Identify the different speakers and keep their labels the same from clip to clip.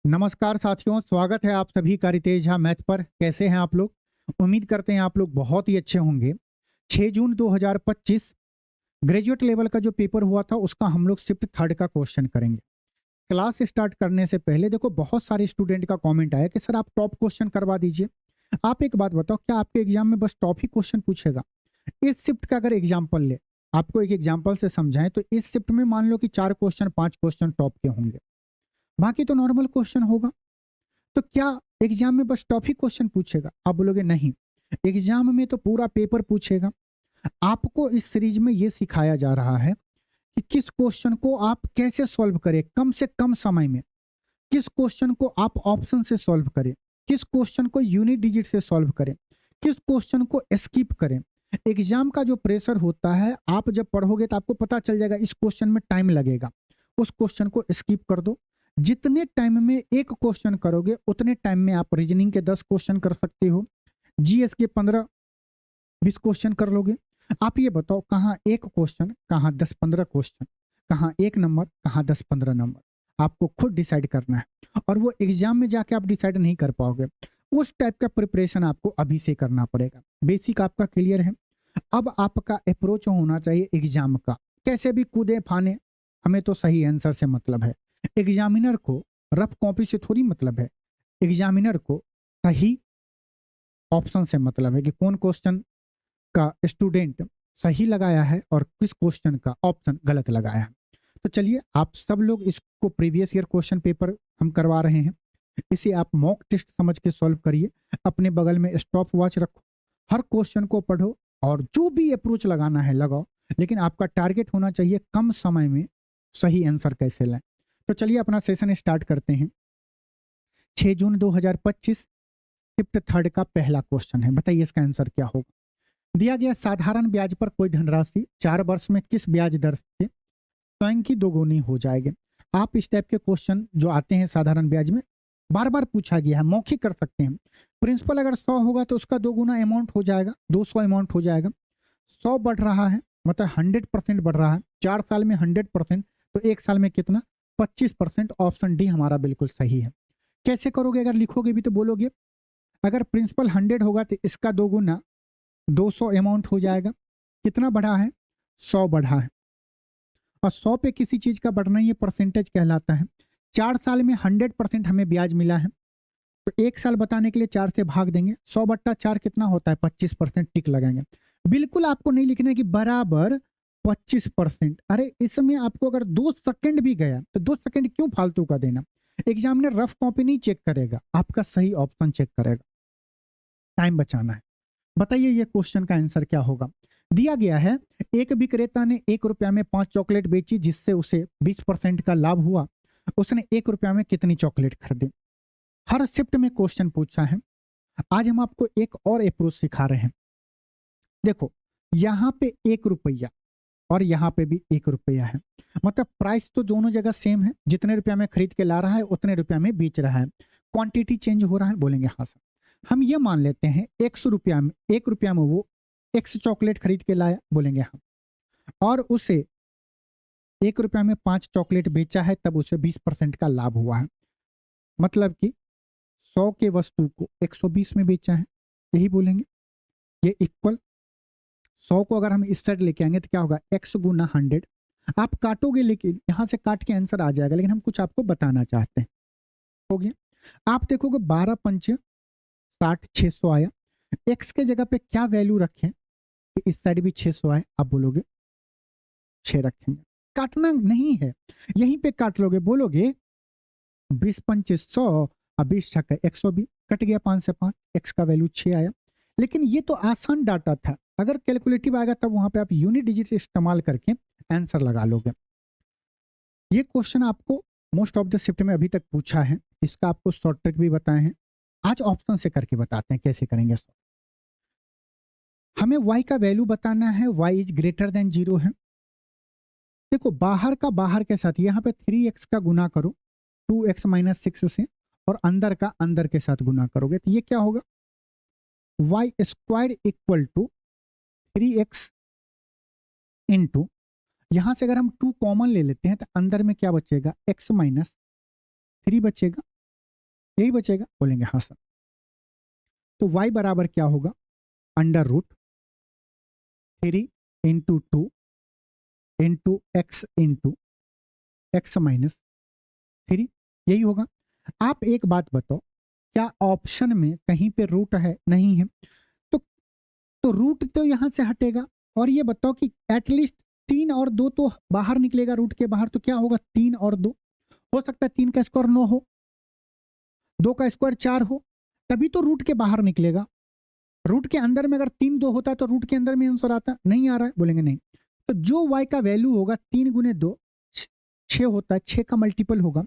Speaker 1: नमस्कार साथियों, स्वागत है आप सभी का रितेश झा मैथ पर। कैसे हैं आप लोग? उम्मीद करते हैं आप लोग बहुत ही अच्छे होंगे। 6 जून 2025 ग्रेजुएट लेवल का जो पेपर हुआ था उसका हम लोग शिफ्ट थर्ड का क्वेश्चन करेंगे। क्लास स्टार्ट करने से पहले देखो बहुत सारे स्टूडेंट का कमेंट आया कि सर आप टॉप क्वेश्चन करवा दीजिए। आप एक बात बताओ, क्या आपके एग्जाम में बस टॉप ही क्वेश्चन पूछेगा? इस शिफ्ट का अगर एग्जाम्पल ले, आपको एक एग्जाम्पल से समझाएं तो इस शिफ्ट में मान लो कि 4 क्वेश्चन 5 क्वेश्चन टॉप के होंगे, बाकी तो नॉर्मल क्वेश्चन होगा। तो क्या एग्जाम में बस टॉप ही क्वेश्चन पूछेगा? आप बोलोगे नहीं, एग्जाम में तो पूरा पेपर पूछेगा। आपको इस सीरीज में यह सिखाया जा रहा है कि किस क्वेश्चन को आप कैसे सॉल्व करें कम से कम समय में, किस क्वेश्चन को आप ऑप्शन से सॉल्व करें, किस क्वेश्चन को यूनिट डिजिट से सॉल्व करें, किस क्वेश्चन को स्किप करें। एग्जाम का जो प्रेशर होता है, आप जब पढ़ोगे तो आपको पता चल जाएगा इस क्वेश्चन में टाइम लगेगा, उस क्वेश्चन को स्किप कर दो। जितने टाइम में एक क्वेश्चन करोगे उतने टाइम में आप रीजनिंग के 10 क्वेश्चन कर सकते हो, जीएस के 15-20 क्वेश्चन कर लोगे। आप ये बताओ, कहाँ एक क्वेश्चन, कहाँ 10-15 क्वेश्चन, कहाँ एक नंबर, कहाँ 10-15 नंबर, आपको खुद डिसाइड करना है। और वो एग्जाम में जाके आप डिसाइड नहीं कर पाओगे। उस टाइप का प्रिपरेशन आपको अभी से करना पड़ेगा। बेसिक आपका क्लियर है। अब आपका अप्रोच होना चाहिए एग्जाम का, कैसे भी कूदे फाने, हमें तो सही आंसर से मतलब है। एग्जामिनर को रफ कॉपी से थोड़ी मतलब है, एग्जामिनर को सही ऑप्शन से मतलब है कि कौन क्वेश्चन का स्टूडेंट सही लगाया है और किस क्वेश्चन का ऑप्शन गलत लगाया है। तो चलिए, आप सब लोग इसको प्रीवियस ईयर क्वेश्चन पेपर हम करवा रहे हैं, इसे आप मॉक टेस्ट समझ के सॉल्व करिए। अपने बगल में स्टॉप वॉच रखो, हर क्वेश्चन को पढ़ो और जो भी अप्रोच लगाना है लगाओ, लेकिन आपका टारगेट होना चाहिए कम समय में सही आंसर कैसे लाएं। तो चलिए अपना सेशन स्टार्ट करते हैं। 6 जून 2025 शिफ्ट थर्ड का पहला क्वेश्चन है, बताइए इसका आंसर क्या होगा। दिया गया साधारण ब्याज पर कोई धनराशि 4 वर्ष में किस ब्याज दर से स्वयं की दोगुनी हो जाएगी। आप इस टाइप के क्वेश्चन जो आते हैं साधारण ब्याज में बार बार पूछा गया है, मौखिक कर सकते हैं। प्रिंसिपल अगर 100 होगा तो उसका दोगुना अमाउंट हो जाएगा, 200 अमाउंट हो जाएगा। 100 बढ़ रहा है मतलब 100% बढ़ रहा है, 4 साल में 100%, तो 1 साल में कितना? 25%। ऑप्शन डी हमारा बिल्कुल सही है। कैसे करोगे? अगर लिखोगे भी तो बोलोगे, अगर प्रिंसिपल 100 होगा तो इसका दोगुना 200 अमाउंट हो जाएगा। कितना बढ़ा है? 100 बढ़ा है। और 100 पे किसी चीज का बढ़ना ये परसेंटेज कहलाता है। 4 साल में 100% हमें ब्याज मिला है, तो 1 साल बताने के लिए 4 से भाग देंगे। 100/4 कितना होता है? 25%। टिक लगाएंगे। बिल्कुल आपको नहीं लिखना है कि बराबर 25%। अरे इसमें आपको अगर 2 सेकंड भी गया तो 2 सेकंड क्यों फालतू का देना? एग्जामिनर रफ कॉपी नहीं चेक करेगा, आपका सही ऑप्शन चेक करेगा। टाइम बचाना है। बताइए ये क्वेश्चन का आंसर क्या होगा। दिया गया है, एक विक्रेता ने 1 रुपया में 5 चॉकलेट बेची जिससे उसे 20% का लाभ हुआ। उसने 1 रुपया में कितनी चॉकलेट खरीदी? हर शिफ्ट में क्वेश्चन पूछा है। आज हम आपको एक और अप्रोच सिखा रहे हैं। देखो, यहाँ पे 1 रुपया और यहाँ पे भी 1 रुपया है, मतलब प्राइस तो दोनों जगह सेम है। जितने रुपया में खरीद के ला रहा है उतने रुपया में बेच रहा है। क्वांटिटी चेंज हो रहा है, बोलेंगे हाँ सर। हम ये मान लेते हैं 100 रुपया में, 1 रुपया में वो एक्स चॉकलेट खरीद के लाया, बोलेंगे हाँ। और उसे 1 रुपया में 5 चॉकलेट बेचा है, तब उसे 20% का लाभ हुआ है। मतलब कि 100 के वस्तु को 120 में बेचा है, यही बोलेंगे। ये इक्वल 100 को अगर हम इस साइड लेके आएंगे तो क्या होगा? x गुना 100। आप काटोगे, लेकिन यहां से काट के आंसर आ जाएगा, लेकिन हम कुछ आपको बताना चाहते हैं। हो गया। आप देखोगे 12 पंच 60, 600 आया। x के जगह पे क्या वैल्यू रखें कि इस साइड भी 600 आए? आप बोलोगे 6 रखेंगे। काटना नहीं है, यहीं पे काट लोगे, बोलोगे 20 पंचे 100 और 20 छक्का 120, कट गया 5 से 5, x का वैल्यू 6 आया। लेकिन ये तो आसान डाटा था, अगर कैलकुलेटिव आएगा तब वहां पे आप यूनिट डिजिट इस्तेमाल करके आंसर लगा लोगे। ये क्वेश्चन आपको मोस्ट ऑफ द शिफ्ट में अभी तक पूछा है, इसका आपको शॉर्ट ट्रिक भी बताए हैं। आज ऑप्शन से करके बताते हैं कैसे करेंगे। हमें y का वैल्यू बताना है, y इज ग्रेटर देन 0 है। देखो, बाहर का बाहर के साथ यहाँ पे 3x का गुना करो 2x - 6 से, और अंदर का अंदर के साथ गुना करोगे तो ये क्या होगा? y² equal to 3x into, यहां से अगर हम 2 कॉमन ले लेते हैं तो अंदर में क्या बचेगा? x - 3 बचेगा। यही बचेगा, बोलेंगे हाँ सर। तो y बराबर क्या होगा, अंडर रूट 3 × 2 × x यही होगा। आप एक बात बताओ, क्या ऑप्शन में कहीं पे रूट है? नहीं है। तो रूट तो यहां से हटेगा। और ये बताओ कि एटलीस्ट 3 और 2 तो बाहर निकलेगा रूट के बाहर, तो क्या होगा 3 और 2, हो सकता है 3 का स्क्वायर 9 हो, 2 का स्क्वायर 4 हो, तभी तो रूट के बाहर निकलेगा। रूट के अंदर में अगर 3 2 होता तो रूट के अंदर में आंसर आता, नहीं आ रहा है, बोलेंगे नहीं। तो जो y का वैल्यू होगा 3 × 2 6 होता है, 6 का मल्टीपल होगा।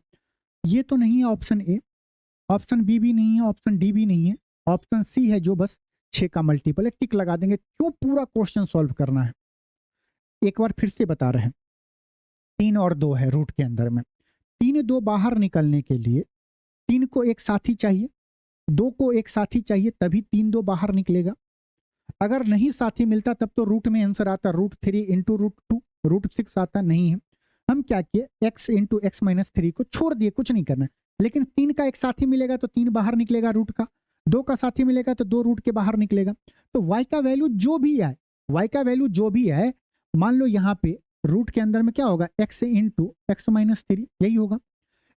Speaker 1: ये तो नहीं है ऑप्शन ए, ऑप्शन बी भी नहीं है, ऑप्शन डी भी नहीं है, ऑप्शन सी है जो बस 6 का मल्टीपल है। टिक लगा देंगे। क्यों पूरा क्वेश्चन सॉल्व करना है? एक बार फिर से बता रहे हैं, 3 और 2 है रूट के अंदर में, 3 2 बाहर निकलने के लिए 3 को एक साथी चाहिए, 2 को एक साथी चाहिए, तभी 3 2 बाहर निकलेगा। अगर नहीं साथी मिलता तब तो रूट में आंसर आता √3 × √2 √6 आता, नहीं है। हम क्या किए, x × x-3 को छोड़ दिए, कुछ नहीं करना है। लेकिन 3 का एक साथी मिलेगा तो 3 बाहर निकलेगा रूट का, 2 का साथी मिलेगा तो 2 रूट के बाहर निकलेगा। तो y का वैल्यू जो भी है, y का वैल्यू जो भी है, मान लो यहाँ पे रूट के अंदर में क्या होगा, x × x-3 यही होगा।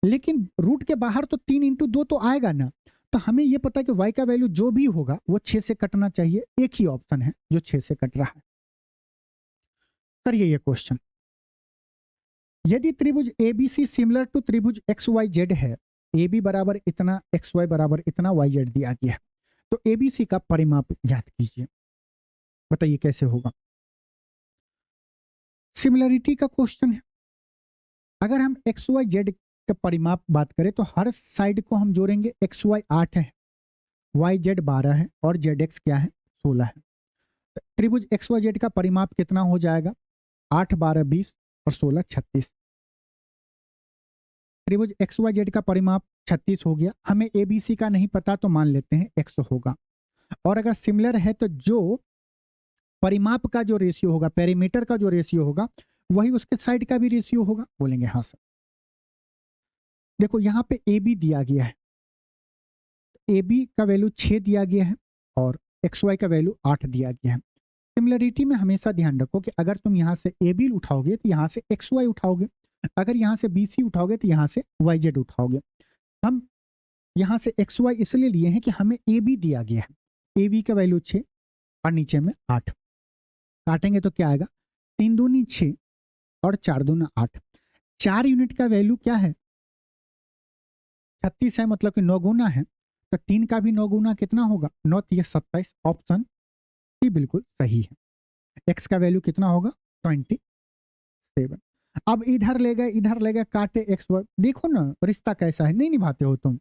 Speaker 1: लेकिन रूट के बाहर तो 3 × 2 तो आएगा ना। तो हमें यह पता है कि y का वैल्यू जो भी होगा वो 6 से कटना चाहिए। एक ही ऑप्शन है जो 6 से कट रहा है। करिए ये क्वेश्चन। यदि त्रिभुज ABC सिमिलर टू त्रिभुज XYZ है, AB बराबर इतना, XY बराबर इतना, YZ दिया गया है, तो ABC का परिमाप ज्ञात कीजिए। बताइए कैसे होगा? सिमिलरिटी का क्वेश्चन है। अगर हम XYZ का परिमाप बात करें तो हर साइड को हम जोड़ेंगे। XY 8 है, YZ 12 है और ZX क्या है, 16 है। त्रिभुज XYZ का परिमाप कितना हो जाएगा, 8 12 20 और 16 36। त्रिभुज XYZ का परिमाप 36 हो गया। हमें ABC का नहीं पता तो मान लेते हैं X होगा। और अगर सिमिलर है तो जो परिमाप का जो रेशियो होगा, पेरीमीटर का जो रेशियो होगा, वही उसके साइड का भी रेशियो होगा, बोलेंगे हाँ सर। देखो यहाँ पे AB दिया गया है, AB का वैल्यू 6 दिया गया है और XY का वैल्यू 8 दिया गया है। सिमिलरिटी में हमेशा ध्यान रखो कि अगर तुम यहाँ से AB उठाओगे तो यहाँ से XY उठाओगे, अगर यहाँ से BC उठाओगे तो यहाँ से YZ उठाओगे। हम यहाँ से XY इसलिए लिए हैं कि हमें AB दिया गया है। AB का वैल्यू 6 और नीचे में 8, काटेंगे तो क्या आएगा, 3 दूनी 6 और 4 दूना 8। 4 यूनिट का वैल्यू क्या है, 36 है, मतलब कि 9 गुना है। तो 3 का भी 9 गुना कितना होगा, 9 3 27। ऑप्शन सी बिल्कुल सही है। एक्स का वैल्यू कितना होगा, 27। अब इधर ले गए, इधर ले गए, काटे एक्स। देखो ना रिश्ता कैसा है, नहीं निभाते हो तुम।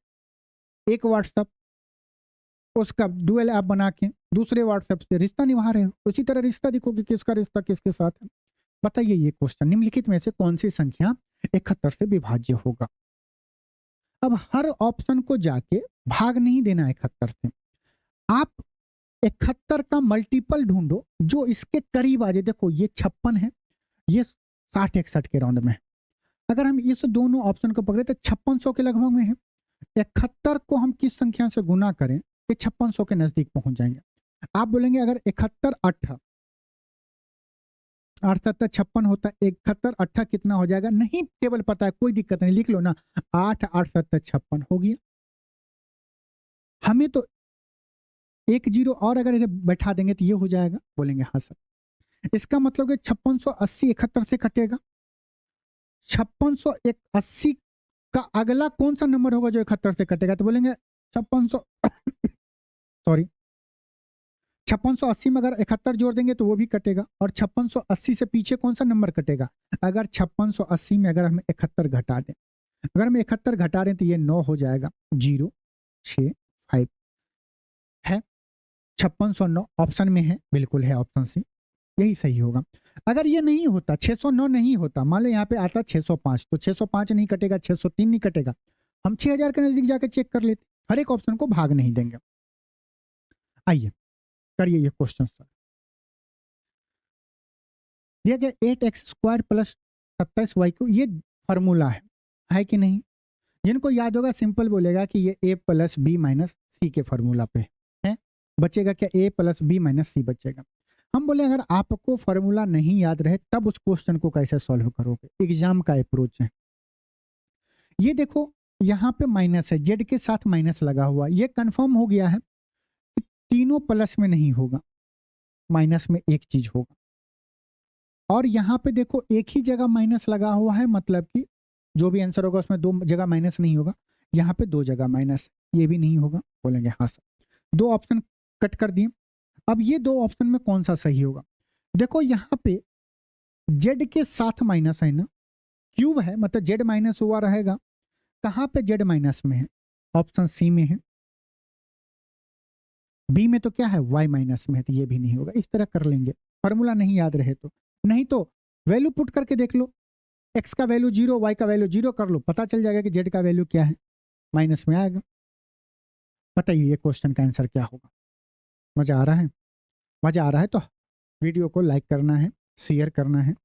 Speaker 1: एक व्हाट्सएप उसका डुअल ऐप बना के दूसरे व्हाट्सएप से रिश्ता निभा रहे हो। उसी तरह रिश्ता देखो कि किसका रिश्ता किसके साथ है। बताइए ये क्वेश्चन, निम्नलिखित में से कौन सी संख्या 71 से विभाज्य होगा? अब हर ऑप्शन को जाके भाग नहीं देना 71 से, आप 71 का मल्टीपल ढूंढो जो इसके करीब आ जाए। देखो ये 56 है, ये 60 61 के राउंड में है। अगर हम इस दोनों ऑप्शन को पकड़े तो 5600 के लगभग में है। 71 को हम किस संख्या से गुना करें कि 5600 के नजदीक पहुंच जाएंगे? आप बोलेंगे अगर 71 8 8 56 होता है, 71 8 कितना हो जाएगा? नहीं टेबल पता है, कोई दिक्कत नहीं, लिख लो ना, 8 8 7 56 हो गया। हमें तो एक जीरो और अगर इधर बैठा देंगे तो ये हो जाएगा, बोलेंगे हाँ सर। इसका मतलब कि 5680 71 से कटेगा। 5680 का अगला कौन सा नंबर होगा जो 71 से कटेगा? तो बोलेंगे 5600 सॉरी 5680 में अगर 71 जोड़ देंगे तो वो भी कटेगा। और 5680 से पीछे कौन सा नंबर कटेगा? अगर 5680 में अगर हम 71 घटा दें, अगर हम 71 घटा दें तो ये 9 हो जाएगा, 0 6 5 है। 5609 ऑप्शन में है, बिल्कुल है, ऑप्शन सी यही सही होगा। अगर ये नहीं होता, 609 नहीं होता, मान लो यहाँ पे आता 605, तो 605 नहीं कटेगा, 603 नहीं कटेगा, हम 6000 के नजदीक जाकर चेक कर लेते। हर एक ऑप्शन को भाग नहीं देंगे। आइए करिए ये क्वेश्चन सर। दिया गया 8x² + 27y को, ये फॉर्मूला है कि नहीं? जिनको याद होगा सिंपल बोलेगा कि ये ए प्लस बी माइनस सी के फॉर्मूला पे है, बचेगा क्या, ए प्लस बी माइनस सी बचेगा। हम बोले अगर आपको फॉर्मूला नहीं याद रहे तब उस क्वेश्चन को कैसे सॉल्व करोगे, एग्जाम का अप्रोच है। ये देखो यहाँ पे माइनस है, जेड के साथ माइनस लगा हुआ, ये कंफर्म हो गया है कि तीनों प्लस में नहीं होगा, माइनस में एक चीज होगा। और यहाँ पे देखो एक ही जगह माइनस लगा हुआ है, मतलब कि जो भी आंसर होगा उसमें दो जगह माइनस नहीं होगा, यहाँ पे दो जगह माइनस, ये भी नहीं होगा। बोलेंगे हाँ सर। दो ऑप्शन कट कर दिए। अब ये दो ऑप्शन में कौन सा सही होगा, देखो यहाँ पे जेड के साथ माइनस है ना, क्यूब है मतलब जेड माइनस हुआ रहेगा, कहाँ पे जेड माइनस में है, ऑप्शन सी में है। बी में तो क्या है, वाई माइनस में है, तो ये भी नहीं होगा। इस तरह कर लेंगे, फॉर्मूला नहीं याद रहे तो। नहीं तो वैल्यू पुट करके देख लो, एक्स का वैल्यू 0, वाई का वैल्यू 0 कर लो, पता चल जाएगा कि जेड का वैल्यू क्या है, माइनस में आएगा। बताइए ये क्वेश्चन का आंसर क्या होगा। मजा आ रहा है, मजा आ रहा है तो वीडियो को लाइक करना है, शेयर करना है,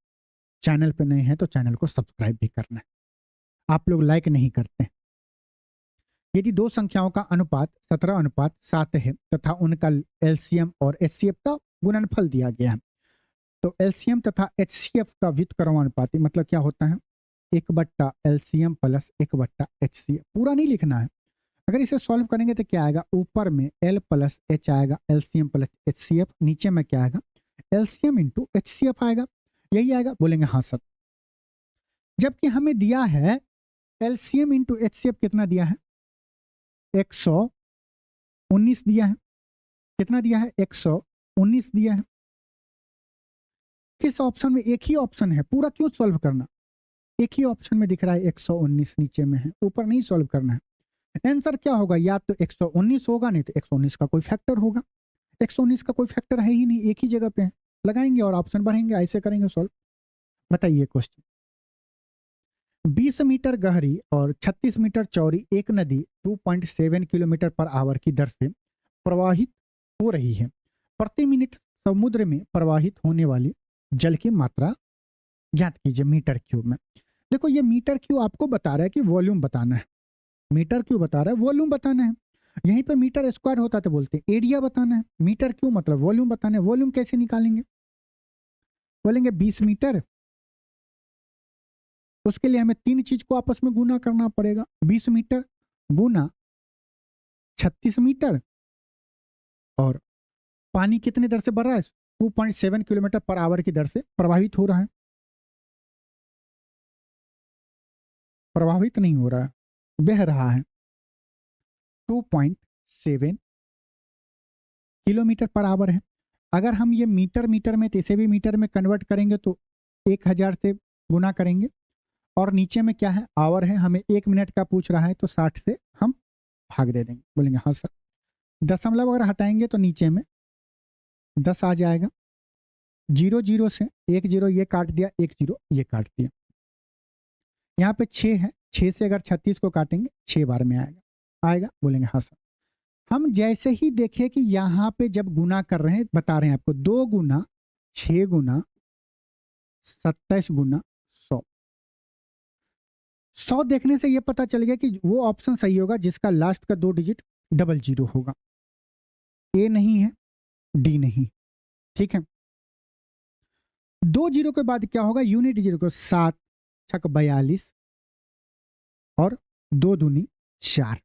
Speaker 1: चैनल पे नए हैं तो चैनल को सब्सक्राइब भी करना है। आप लोग लाइक नहीं करते। यदि दो संख्याओं का अनुपात 17:7 है तथा उनका एलसीएम और एचसीएफ का गुणनफल दिया गया है, तो एलसीएम तथा एचसीएफ का व्युत्क्रमानुपाती मतलब क्या होता है, 1/LCM प्लस 1/HCF। पूरा नहीं लिखना है, अगर इसे सॉल्व करेंगे तो क्या आएगा, ऊपर में L प्लस H आएगा, एलसीएम प्लस HCF, नीचे में क्या आएगा, एलसीएम इंटू HCF आएगा, यही आएगा। बोलेंगे हाँ सर। जबकि हमें दिया है एलसीएम इंटू HCF कितना दिया है, 119 दिया है। कितना दिया है, 119 दिया है। किस ऑप्शन में, एक ही ऑप्शन है, पूरा क्यों सॉल्व करना, एक ही ऑप्शन में दिख रहा है 119 नीचे में है, ऊपर नहीं सॉल्व करना है। आंसर क्या होगा, या तो 119 होगा, नहीं तो 119 का कोई फैक्टर होगा। 119 का कोई फैक्टर है ही नहीं, एक ही जगह पे है, लगाएंगे और ऑप्शन बढ़ेंगे, ऐसे करेंगे सॉल्व। बताइए क्वेश्चन, 20 मीटर गहरी और 36 मीटर चौड़ी एक नदी 2.7 किलोमीटर पर आवर की दर से प्रवाहित हो रही है। प्रति मिनट समुद्र में प्रवाहित होने वाली जल की मात्रा ज्ञात कीजिए मीटर क्यूब में। देखो ये मीटर क्यूब आपको बता रहा है कि वॉल्यूम बताना है, मीटर क्यूब बता रहा है वॉल्यूम बताना है। यहीं पे मीटर स्क्वायर होता तो बोलते एरिया बताना है, मीटर क्यूब मतलब वॉल्यूम बताना है। वॉल्यूम कैसे निकालेंगे, बोलेंगे 20 मीटर, उसके लिए हमें तीन चीज को आपस में गुना करना पड़ेगा, 20 मीटर गुना 36 मीटर, और पानी कितने दर से बढ़ रहा है, 2.7 किलोमीटर पर आवर की दर से प्रवाहित हो रहा है। प्रभावित नहीं हो रहा है, बह रहा है। 2.7 किलोमीटर पर आवर है। अगर हम ये मीटर मीटर में, तो इसे भी मीटर में कन्वर्ट करेंगे तो 1000 से गुना करेंगे, और नीचे में क्या है, आवर है, हमें 1 मिनट का पूछ रहा है तो 60 से हम भाग दे देंगे। बोलेंगे हाँ सर। दशमलव अगर हटाएंगे तो नीचे में 10 आ जाएगा, 0 0 से 1 0 ये काट दिया, 1 0 ये काट दिया। यहाँ पे 6 है, 6 से अगर 36 को काटेंगे 6 बार में आएगा, आएगा। बोलेंगे हाँ सर। हम जैसे ही देखें कि यहाँ पे जब गुना कर रहे हैं, बता रहे हैं आपको, 2 गुना 6 गुना 27 गुना 100, 100 देखने से ये पता चल गया कि वो ऑप्शन सही होगा जिसका लास्ट का 2 डिजिट 00 होगा। ए नहीं है, डी नहीं, ठीक है। 2 जीरो के बाद क्या होगा, यूनिट जीरो को 7 छक 42 और 2 दूनी 4,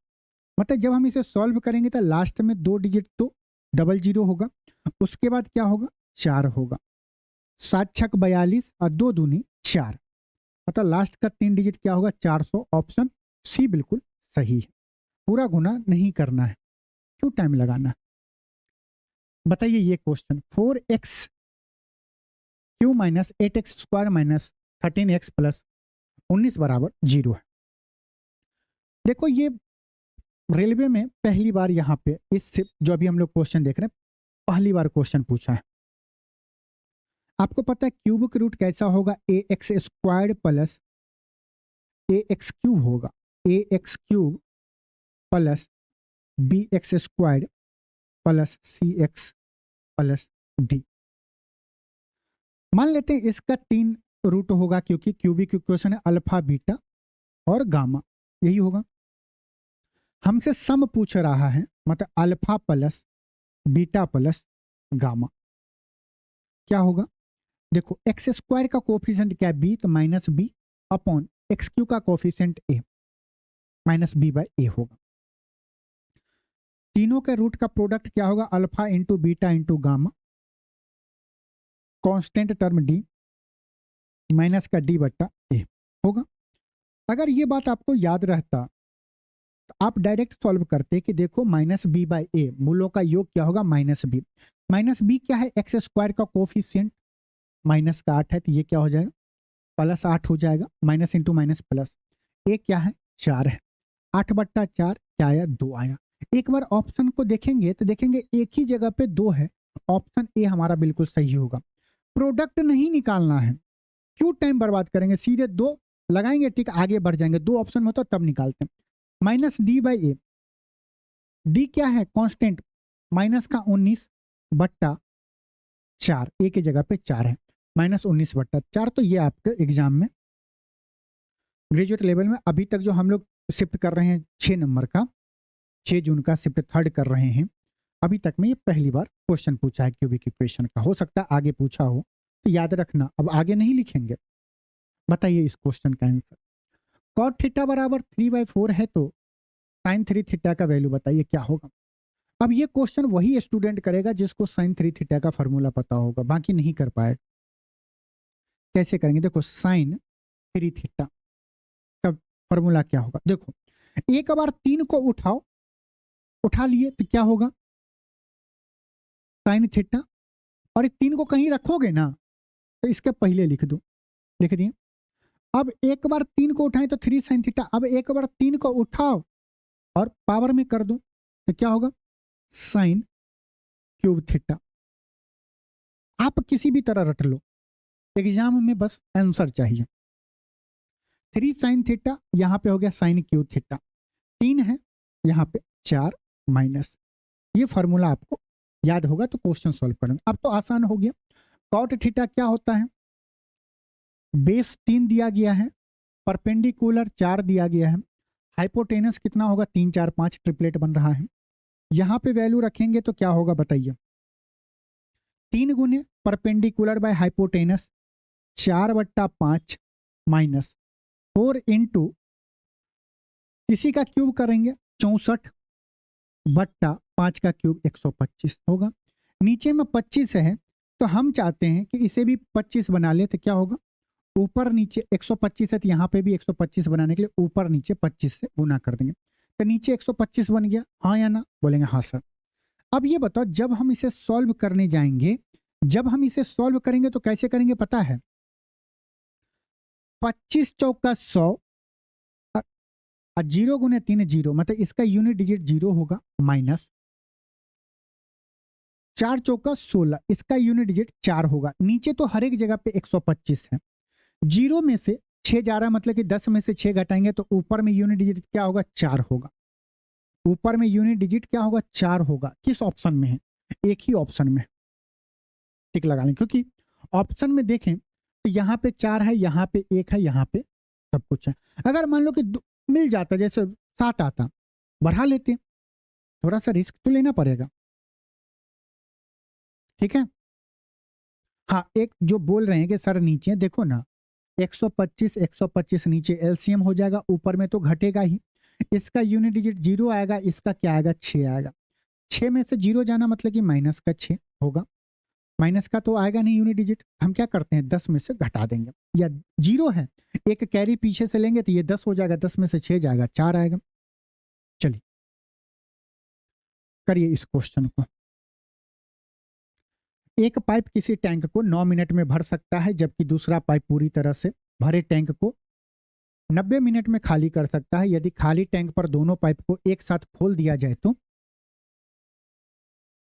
Speaker 1: मतलब जब हम इसे सॉल्व करेंगे तो लास्ट में 2 डिजिट तो 00 होगा, उसके बाद क्या होगा, 4 होगा, 7 छक 42 और 2 दूनी 4, मतलब लास्ट का 3 डिजिट क्या होगा, 400। ऑप्शन सी बिल्कुल सही है। पूरा गुना नहीं करना है, क्यों टाइम लगाना है। बताइए ये question, 4x Q minus 8x square minus 13x plus 19 बराबर 0 है। देखो ये रेलवे में पहली बार यहाँ पे इस जो अभी हम लोग क्वेश्चन देख रहे हैं, पहली बार क्वेश्चन पूछा है। आपको पता है क्यूब का रूट कैसा होगा, A X squared plus A X cube होगा, A X cube plus B X squared plus C X plus D. मान लेते हैं इसका 3 रूट होगा, क्योंकि क्यूबिक इक्वेशन है अल्फा बीटा और गामा। यही होगा। हमसे सम पूछ रहा है, मतलब alpha plus beta plus gamma, क्या होगा? देखो एक्स स्क्वायर का कोफिशिएंट क्या है? बी, तो minus B upon X cube का coefficient A, minus B by A होगा। तीनों के रूट का प्रोडक्ट क्या होगा? Alpha into beta into gamma, constant term D minus का डी बट्टा ए होगा। अगर ये बात आपको याद रहता तो आप डायरेक्ट सॉल्व करते कि देखो माइनस बी बाय ए, मूलों का योग क्या होगा? Minus B. माइनस बी क्या है? एक्स स्क्वायर का कोफिशिएंट, माइनस का 8 है तो ये क्या हो जाएगा? प्लस 8 हो जाएगा, माइनस इंटू माइनस प्लस। ए क्या है? 4 है, 8 बट्टा 4 क्या आया? 2 आया। एक बार ऑप्शन को देखेंगे तो देखेंगे एक ही जगह पे 2 है, ऑप्शन ए हमारा बिल्कुल सही होगा। प्रोडक्ट नहीं निकालना है, क्यों टाइम बर्बाद करेंगे, सीधे 2 लगाएंगे, ठीक, आगे बढ़ जाएंगे। 2 ऑप्शन में होता तब निकालते हैं। Minus D by A, D क्या है? कांस्टेंट, माइनस का 19 बट्टा 4, ए की जगह पे 4 है, माइनस 19 बट्टा 4। तो ये आपके एग्जाम में ग्रेजुएट लेवल में अभी तक जो हम लोग शिफ्ट कर रहे हैं 6 नंबर का, 6 जून का शिफ्ट 3rd कर रहे हैं, अभी तक में ये पहली बार क्वेश्चन पूछा है क्यूबिक इक्वेशन का। हो सकता है आगे पूछा हो, तो याद रखना, अब आगे नहीं लिखेंगे। बताइए इस क्वेश्चन का आंसर। कॉट थीटा बराबर 3/4 है तो साइन 3 थीटा का वैल्यू बताइए क्या होगा। अब ये क्वेश्चन वही स्टूडेंट करेगा जिसको साइन 3 थीटा का फॉर्मूला पता होगा, बाकी नहीं कर पाए। कैसे करेंगे? देखो साइन 3 थीटा का फॉर्मूला क्या होगा? देखो एक बार 3 को उठाओ, उठा लिए तो क्या होगा? साइन थीटा, और 3 को कहीं रखोगे ना तो इसके पहले लिख दो, लिख दिए। अब एक बार 3 को उठाएं तो 3 साइन थीटा, अब एक बार 3 को उठाओ और पावर में कर दो तो क्या होगा? Sine cube theta. आप किसी भी तरह रट लो, एग्जाम में बस आंसर चाहिए। 3 साइन थीटा, यहां पे हो गया साइन क्यूब थीटा, 3 है यहां पे 4 माइनस, ये फॉर्मूला आपको याद होगा तो क्वेश्चन सॉल्व करेंगे। अब तो आसान हो गया। कॉट थीटा क्या होता है? बेस 3 दिया गया है, परपेंडिकुलर 4 दिया गया है, हाइपोटेनस कितना होगा? 3 4 5, ट्रिपलेट बन रहा है। यहां पे वैल्यू रखेंगे तो क्या होगा बताइए? 3 गुने परपेंडिकुलर बाय हाइपोटेनस 4 बट्टा 5 माइनस 4 इंटू किसी का क्यूब करेंगे 64 बट्टा 5 का क्यूब 125 होगा। नीचे में 25 है तो हम चाहते हैं कि इसे भी 25 बना ले, तो क्या होगा? ऊपर नीचे 125 है तो यहाँ पे भी 125 बनाने के लिए ऊपर नीचे 25 से गुना कर देंगे, तो नीचे 125 बन गया, हाँ या ना? बोलेंगे हाँ सर। अब ये बताओ जब हम इसे सॉल्व करने जाएंगे, जब हम इसे सॉल्व करेंगे तो कैसे करेंगे पता है? 25 चौका 100 और 0 गुने 3 0, मतलब इसका यूनिट डिजिट 0 होगा, माइनस 4 चौका 16, इसका यूनिट डिजिट 4 होगा। नीचे तो हर एक जगह पे 125 है, 0 में से 6 जा रहा है, मतलब कि 10 में से 6 घटाएंगे तो ऊपर में यूनिट डिजिट क्या होगा? 4 होगा। ऊपर में यूनिट डिजिट क्या होगा? 4 होगा। किस ऑप्शन में है? एक ही ऑप्शन में, टिक लगा लें, क्योंकि ऑप्शन में देखें तो यहाँ पे 4 है, यहाँ पे 1 है, यहाँ पे सब कुछ है। अगर मान लो कि मिल जाता, जैसे 7 आता, बढ़ा लेते, थोड़ा सा रिस्क तो लेना पड़ेगा, ठीक है। हाँ, एक जो बोल रहे हैं कि सर नीचे देखो ना, 125 नीचे एलसीएम हो जाएगा, ऊपर में तो घटेगा ही, इसका यूनिट डिजिट 0 आएगा, इसका क्या आएगा? 6 आएगा। 6 में से 0 जाना मतलब कि माइनस का 6 होगा, माइनस का तो आएगा नहीं यूनिट डिजिट, हम क्या करते हैं 10 में से घटा देंगे, या 0 है एक कैरी पीछे से लेंगे तो ये 10 हो जाएगा, 10 में से 6 जाएगा, 4 आएगा। चलिए करिए इस क्वेश्चन को। एक पाइप किसी टैंक को 9 मिनट में भर सकता है, जबकि दूसरा पाइप पूरी तरह से भरे टैंक को 90 मिनट में खाली कर सकता है। यदि खाली टैंक पर दोनों पाइप को एक साथ खोल दिया जाए तो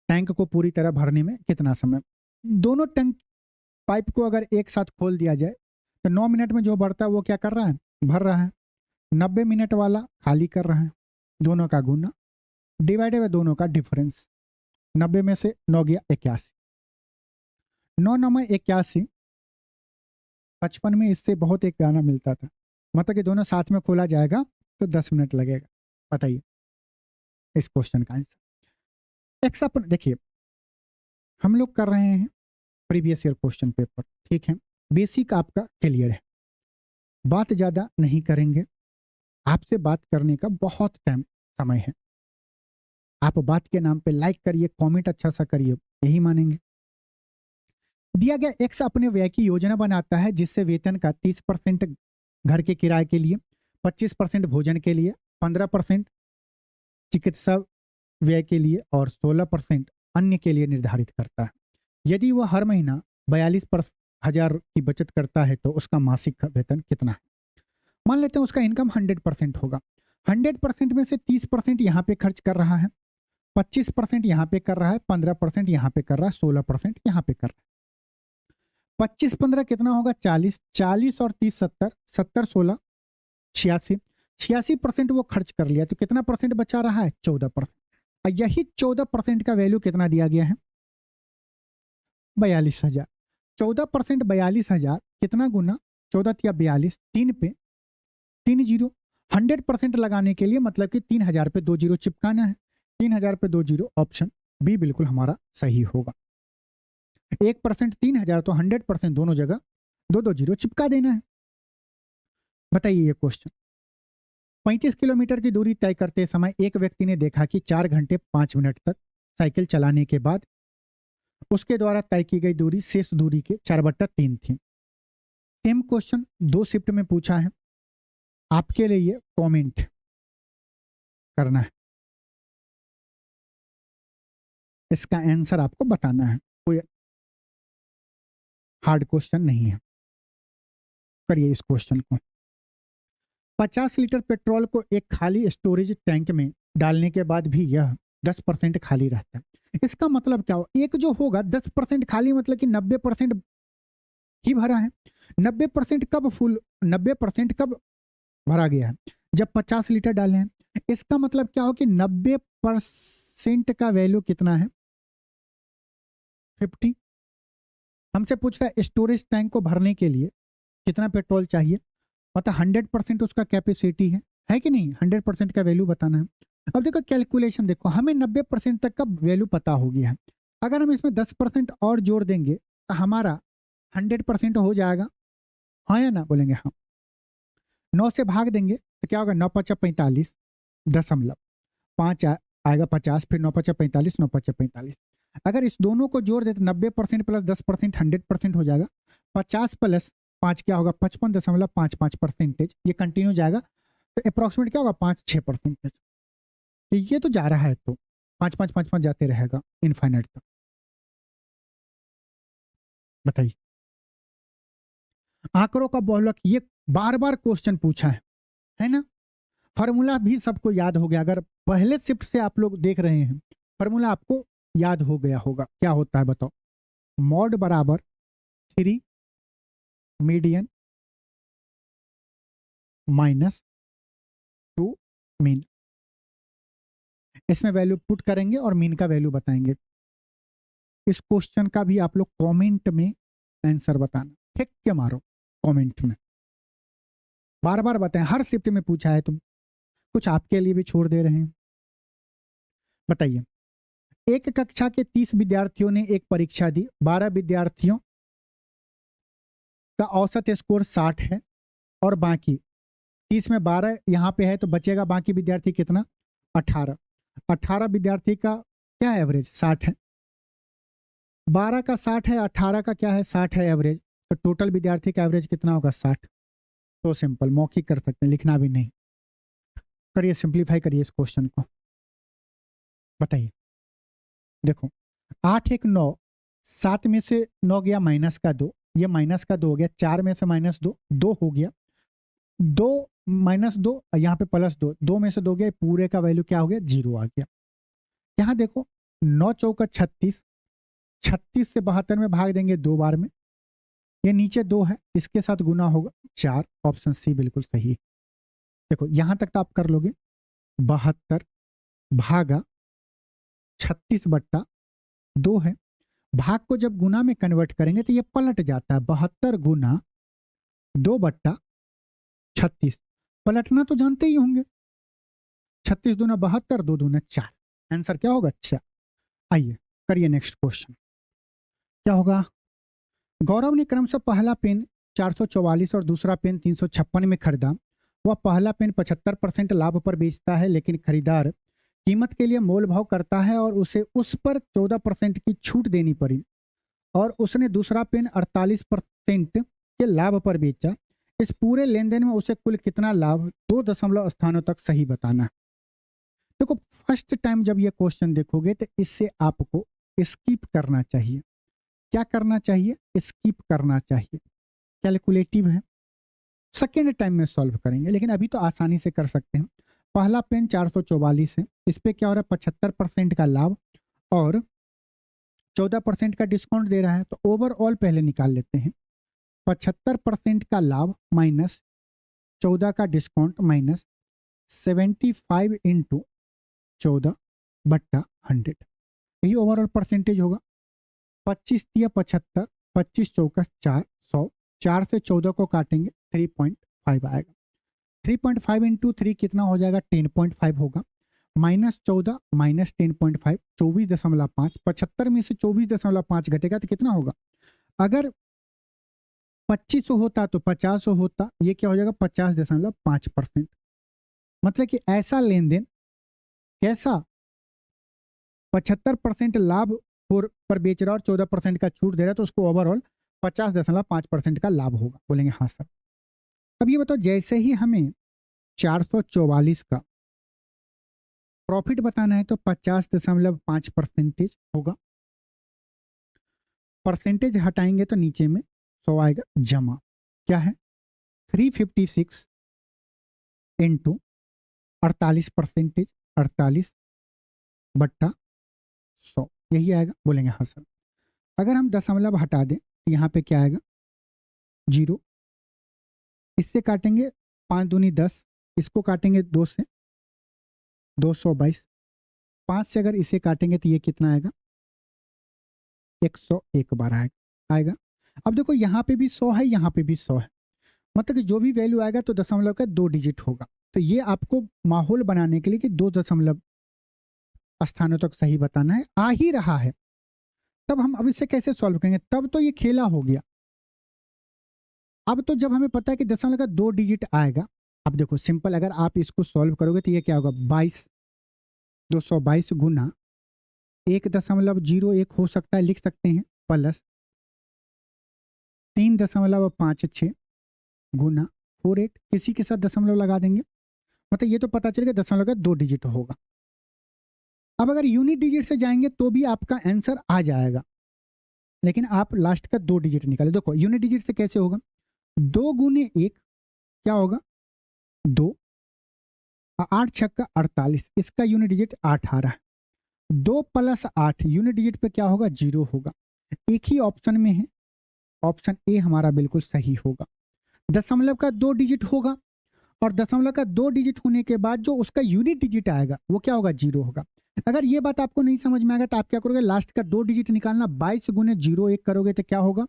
Speaker 1: टैंक को पूरी तरह भरने में कितना समय? दोनों टैंक पाइप को अगर एक साथ खोल दिया जाए तो 9 मिनट में जो भरता है वो क्या कर रहा है? भर रहा है। 90 मिनट वाला खाली कर रहा है। दोनों का गुना डिवाइडेड बाय दोनों का डिफरेंस, 90 में से 9 गया 81, 9 9 81। बचपन में इससे बहुत एक गाना मिलता था, मतलब कि दोनों साथ में खोला जाएगा तो 10 मिनट लगेगा। बताइए इस क्वेश्चन का आंसर। एक्स अपन देखिए, हम लोग कर रहे हैं प्रीवियस ईयर क्वेश्चन पेपर, ठीक है, बेसिक आपका क्लियर है, बात ज्यादा नहीं करेंगे। आपसे बात करने का बहुत टाइम समय है। आप बात के नाम पे लाइक करिए, कमेंट अच्छा सा करिए, यही मानेंगे। दिया गया एक्स अपने व्यय की योजना बनाता है जिससे वेतन का 30% घर के किराए के लिए, 25% भोजन के लिए, 15% चिकित्सा व्यय के लिए और 16% अन्य के लिए निर्धारित करता है। यदि वह हर महीना 42,000 की बचत करता है तो उसका मासिक वेतन कितना है? मान लेते हैं उसका इनकम 100% होगा। 100% में से 30% यहाँ पे खर्च कर रहा है, 25% यहाँ पे कर रहा है, 15% यहाँ पे कर रहा है, 16% यहाँ पे कर रहा है। 25-15 कितना होगा? 40। 40 और 30 70, 70 16 86। 86% वो खर्च कर लिया तो कितना परसेंट बचा रहा है? 14%। यही 14% का वैल्यू कितना दिया गया है? 42,000। 14% 42,000 कितना गुना 14 या 42, 3 पे 3 जीरो। 100% लगाने के लिए मतलब कि 3,000 पे 2 जीरो चिपकाना है। 3,000 पे 2 जीरो, ऑप्शन बी बिल्कुल हमारा सही होगा। 1% 3,000 तो 100% दोनों जगह 2 जीरो चिपका देना है। बताइए ये क्वेश्चन। 35 किलोमीटर की दूरी तय करते समय एक व्यक्ति ने देखा कि 4 घंटे 5 मिनट तक साइकिल चलाने के बाद उसके द्वारा तय की गई दूरी शेष दूरी के 4/3 थी। सेम क्वेश्चन 2 शिफ्ट में पूछा है। आपके लिए ये कमेंट करना है, इसका आंसर आपको बताना है, कोई हार्ड क्वेश्चन नहीं है। करिए इस क्वेश्चन को। 50 लीटर पेट्रोल को एक खाली स्टोरेज टैंक में डालने के बाद भी यह 10% खाली रहता है। इसका मतलब क्या हो? एक जो होगा 10% खाली मतलब कि 90% ही भरा है। 90% कब फुल, 90% कब भरा गया है? जब 50 लीटर डाले हैं। इसका मतलब क्या हो कि 90% का वैल्यू कितना है? 50। हमसे पूछ रहा है स्टोरेज टैंक को भरने के लिए कितना पेट्रोल चाहिए, मतलब 100% उसका कैपेसिटी है कि नहीं? 100% का वैल्यू बताना है। अब देखो कैलकुलेशन देखो, हमें 90% तक का वैल्यू पता हो गया है। अगर हम इसमें 10% और जोड़ देंगे तो हमारा 100% हो जाएगा, हाँ या ना? बोलेंगे हाँ। 9 से भाग देंगे तो क्या होगा? 9×5 = 45.5 आएगा 50, फिर 9×5 = 45, 9×5 = 45। अगर इस दोनों को जोड़ दे तो 90% प्लस 10% 100% हो जाएगा। 50 प्लस 5 क्या होगा? 55.55%। ये कंटिन्यू जाएगा तो अप्रोक्सीमेट क्या होगा? 5-6%। ये तो जा रहा है तो 5-5-5-5 जाते रहेगा इनफाइनाइट तक। बताइए आंकड़ों का बहुलक, ये बार बार क्वेश्चन पूछा है ना? फॉर्मूला भी सबको याद हो गया। अगर पहले शिफ्ट से आप लोग देख रहे हैं, फॉर्मूला आपको याद हो गया होगा। क्या होता है बताओ? मॉड बराबर 3 मीडियन माइनस 2 मीन। इसमें वैल्यू पुट करेंगे और मीन का वैल्यू बताएंगे। इस क्वेश्चन का भी आप लोग कमेंट में आंसर बताना, फेंक के मारो कमेंट में, बार बार बताएं। हर शिफ्ट में पूछा है, तुम कुछ आपके लिए भी छोड़ दे रहे हैं। बताइए एक कक्षा के 30 विद्यार्थियों ने एक परीक्षा दी। 12 विद्यार्थियों का औसत स्कोर 60 है और बाकी 30 में 12 यहाँ पे है तो बचेगा बाकी विद्यार्थी कितना? 18। 18 विद्यार्थी का क्या एवरेज? 60 है। 12 का 60 है, 18 का क्या है? 60 है एवरेज। तो टोटल विद्यार्थी का एवरेज कितना होगा? 60। तो सिंपल, मौखिक कर सकते हैं, लिखना भी नहीं। करिए सिंप्लीफाई करिए इस क्वेश्चन को। बताइए देखो 8 1 9, 7 में से 9 गया माइनस का 2, ये माइनस का 2 हो गया। 4 में से माइनस 2, 2 हो गया। 2 माइनस 2 यहाँ पे प्लस 2, 2 में से 2 गया, पूरे का वैल्यू क्या हो गया? 0 आ गया। यहाँ देखो 9 चौका 36, 36 से 72 में भाग देंगे 2 बार में, ये नीचे 2 है, इसके साथ गुना होगा 4। ऑप्शन सी बिल्कुल सही। देखो यहां तक तो आप कर लोगे। 72 भागा 36/2 है। भाग को जब गुना में कन्वर्ट करेंगे तो ये पलट जाता है। 72 गुना 2/36। पलटना तो जानते ही होंगे, 36 दूना 72, 2 दूना 4, आंसर क्या होगा? 4। आइए करिए नेक्स्ट क्वेश्चन। क्या होगा? गौरव ने क्रमशः पहला पेन 444 और दूसरा पेन 356 में खरीदा। वह पहला पेन 75% लाभ पर बेचता है, लेकिन खरीदार कीमत के लिए मोल भाव करता है और उसे उस पर 14% की छूट देनी पड़ी, और उसने दूसरा पेन 48% के लाभ पर बेचा। इस पूरे लेन देन में उसे कुल कितना लाभ? 2 दशमलव स्थानों तक सही बताना है। देखो, फर्स्ट टाइम जब ये क्वेश्चन देखोगे तो इससे आपको स्किप करना चाहिए। क्या करना चाहिए? स्किप करना चाहिए, कैलकुलेटिव है। सेकेंड टाइम में सॉल्व करेंगे, लेकिन अभी तो आसानी से कर सकते हैं। पहला पेन 444 है, इस पे क्या हो रहा है? 75% का लाभ और 14% का डिस्काउंट दे रहा है, तो ओवरऑल पहले निकाल लेते हैं। 75% का लाभ माइनस 14 का डिस्काउंट माइनस 75 इंटू 14/100, यही ओवरऑल परसेंटेज होगा। 25 दिया 75, 25 चौका 400, 4 से 14 को काटेंगे 3.5 आएगा। 3.5 इंटू 3 कितना हो जाएगा? 10.5 होगा। Minus 14 minus 10.5, 24.5। 75 में से 24.5 घटेगा तो कितना होगा? अगर 2500 होता तो 50 होता, ये क्या हो जाएगा? 50.5%। मतलब कि ऐसा लेन देन कैसा? 75% लाभ पर बेच रहा और 14% का छूट दे रहा है, तो उसको ओवरऑल 50.5% का लाभ होगा। बोलेंगे हाँ सर। अब ये बताओ, जैसे ही हमें 444 का प्रॉफिट बताना है तो 50.5% होगा। परसेंटेज हटाएंगे तो नीचे में 100 आएगा, जमा क्या है? 356 इंटू 48%, 48/100, यही आएगा। बोलेंगे हाँ सर। अगर हम दशमलव हटा दें तो यहाँ पे क्या आएगा? 0। इससे काटेंगे 5 दूनी 10, इसको काटेंगे 2 से 222। 5 से अगर इसे काटेंगे तो ये कितना आएगा? 101 बार आएगा। अब देखो, यहाँ पे भी 100 है, यहाँ पे भी 100 है, मतलब कि जो भी वैल्यू आएगा तो दशमलव का 2 डिजिट होगा। तो ये आपको माहौल बनाने के लिए कि 2 दशमलव स्थानों तक सही बताना है। आ ही रहा है, तब हम अब इसे कैसे सॉल्व करेंगे? तब तो ये खेला हो गया। अब तो जब हमें पता है कि दशमलव का 2 डिजिट आएगा, अब देखो सिंपल, अगर आप इसको सॉल्व करोगे तो ये क्या होगा? 222 गुना 1.01 हो सकता है, लिख सकते हैं, प्लस 3.56 गुना 48, किसी के साथ दशमलव लगा देंगे, मतलब ये तो पता चलेगा दशमलव का 2 डिजिट होगा। अब अगर यूनिट डिजिट से जाएंगे तो भी आपका आंसर आ जाएगा, लेकिन आप लास्ट का 2 डिजिट निकाले। देखो यूनिट डिजिट से कैसे होगा? 2 गुने 1 क्या होगा? 2, 8 छक्का 48, इसका यूनिट डिजिट 8 आ रहा है। 2 + 8 यूनिट डिजिट पे क्या होगा? 0 होगा। एक ही ऑप्शन में है, ऑप्शन ए हमारा बिल्कुल सही होगा। दशमलव का 2 डिजिट होगा, और दशमलव का 2 डिजिट होने के बाद जो उसका यूनिट डिजिट आएगा वो क्या होगा? 0 होगा। अगर ये बात आपको नहीं समझ में आएगा तो आप क्या करोगे? लास्ट का 2 डिजिट निकालना, 22 गुने 01 करोगे तो क्या होगा?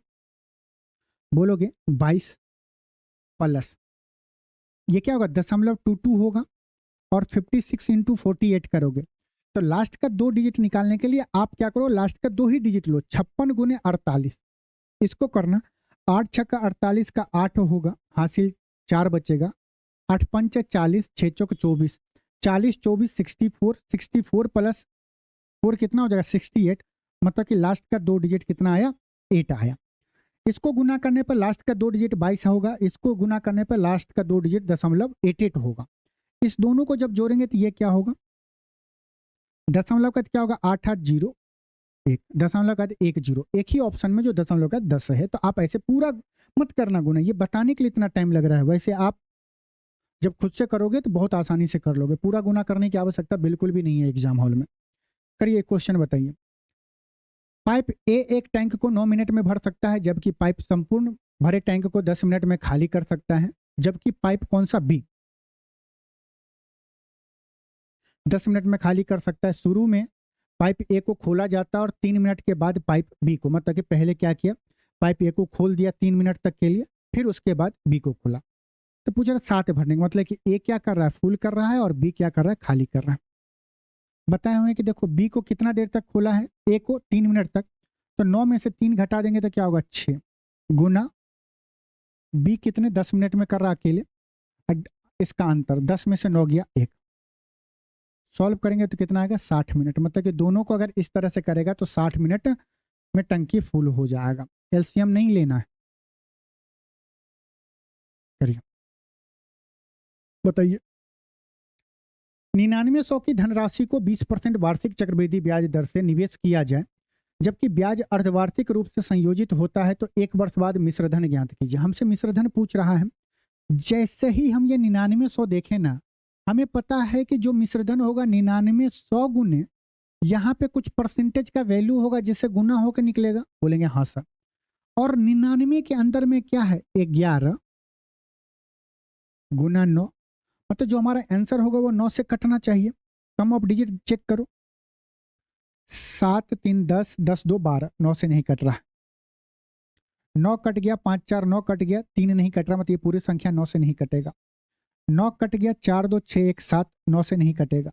Speaker 1: बोलोगे 22 प्लस ये क्या होगा? 0.22 होगा, और 56 इंटू 48 करोगे तो लास्ट का 2 डिजिट निकालने के लिए आप क्या करो? लास्ट का 2 ही डिजिट लो, 56 गुने 48, इसको करना। 8 छक्का 48 का 8 होगा, हासिल 4 बचेगा। 8 पंच 40, 6 चौक 24, 40 24 64, 64 प्लस 4 कितना हो जाएगा? 68, मतलब कि लास्ट का 2 डिजिट कितना आया? 8 आया। इसको गुना करने पर लास्ट का 2 डिजिट 22 होगा, इसको गुना करने पर लास्ट का 2 डिजिट 0.88 होगा। इस दोनों को जब जोड़ेंगे तो ये क्या होगा? दशमलव का क्या होगा? 8801, दशमलव का 10, एक ही ऑप्शन में जो दशमलव का 10 है। तो आप ऐसे पूरा मत करना गुना, ये बताने के लिए इतना टाइम लग रहा है। वैसे आप जब खुद से करोगे तो बहुत आसानी से कर लोगे, पूरा गुना करने की आवश्यकता बिल्कुल भी नहीं है एग्जाम हॉल में। करिए क्वेश्चन बताइए। पाइप ए एक टैंक को 9 मिनट में भर सकता है, जबकि पाइप संपूर्ण भरे टैंक को 10 मिनट में खाली कर सकता है, जबकि पाइप कौन सा? बी 10 मिनट में खाली कर सकता है। शुरू में पाइप ए को खोला जाता है और 3 मिनट के बाद पाइप बी को, मतलब कि पहले क्या किया? पाइप ए को खोल दिया 3 मिनट तक के लिए, फिर उसके बाद बी को खोला। तो पूछ रहा 7 भरने का मतलब कि ए क्या कर रहा है, फुल कर रहा है, और बी क्या कर रहा है, खाली कर रहा है। बताए हुए हैं कि देखो बी को कितना देर तक खोला है, ए को 3 मिनट तक, तो 9 में से 3 घटा देंगे तो क्या होगा 6 गुना बी कितने 10 मिनट में कर रहा है अकेले, इसका अंतर 10 में से 9 गया 1, सॉल्व करेंगे तो कितना आएगा 60 मिनट। मतलब कि दोनों को अगर इस तरह से करेगा तो 60 मिनट में टंकी फुल हो जाएगा। एलसीएम नहीं लेना है। करिए बताइए। 9900 की धनराशि को 20% वार्षिक चक्रवृद्धि ब्याज दर से निवेश किया जाए, जबकि ब्याज अर्धवार्षिक रूप से संयोजित होता है, तो 1 वर्ष बाद मिश्रधन ज्ञात कीजिए। हमसे मिश्रधन पूछ रहा है। जैसे ही हम ये 9900 देखें ना, हमें पता है कि जो मिश्रधन होगा 9900 गुने यहाँ पे कुछ परसेंटेज का वैल्यू होगा जिससे गुना होकर निकलेगा। बोलेंगे हाँ सर। और 99 के अंदर में क्या है 11 गुना 9, मतलब जो हमारा आंसर होगा वो 9 से कटना चाहिए। सम ऑफ डिजिट चेक करो, 7 3 10 10 2 12, 9 से नहीं कट रहा। 9 कट गया, 5 4 9 कट गया, 3 नहीं कट रहा, मतलब ये पूरी संख्या 9 से नहीं कटेगा। 9 कट गया, 4 2 6 1 7, 9 से नहीं कटेगा।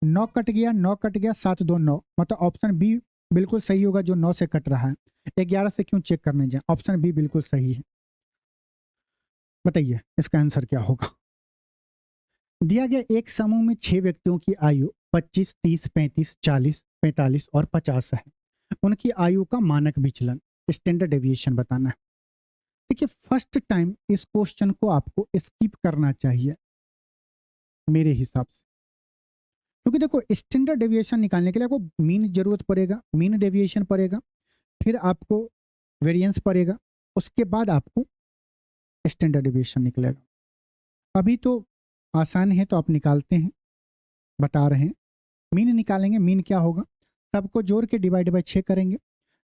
Speaker 1: 9 कट गया, 9 कट गया, 7 2 9, मतलब ऑप्शन बी बिल्कुल सही होगा जो 9 से कट रहा है। 11 से क्यों चेक करने जाए, ऑप्शन बी बिल्कुल सही है। बताइए इसका आंसर क्या होगा। दिया गया एक समूह में 6 व्यक्तियों की आयु 25 30 35 40 45 और 50 है। उनकी आयु का मानक विचलन स्टैंडर्ड डेविएशन बताना है। देखिए फर्स्ट टाइम इस क्वेश्चन को आपको स्किप करना चाहिए मेरे हिसाब से, क्योंकि देखो स्टैंडर्ड डेविएशन निकालने के लिए आपको मीन जरूरत पड़ेगा, मीन डेविएशन पड़ेगा, फिर आपको वेरिएंस पड़ेगा, उसके बाद आपको स्टैंडर्ड डेविएशन निकलेगा। अभी तो आसान है तो आप निकालते हैं, बता रहे हैं। मीन निकालेंगे, मीन क्या होगा, सबको जोड़ के डिवाइड बाय 6 करेंगे,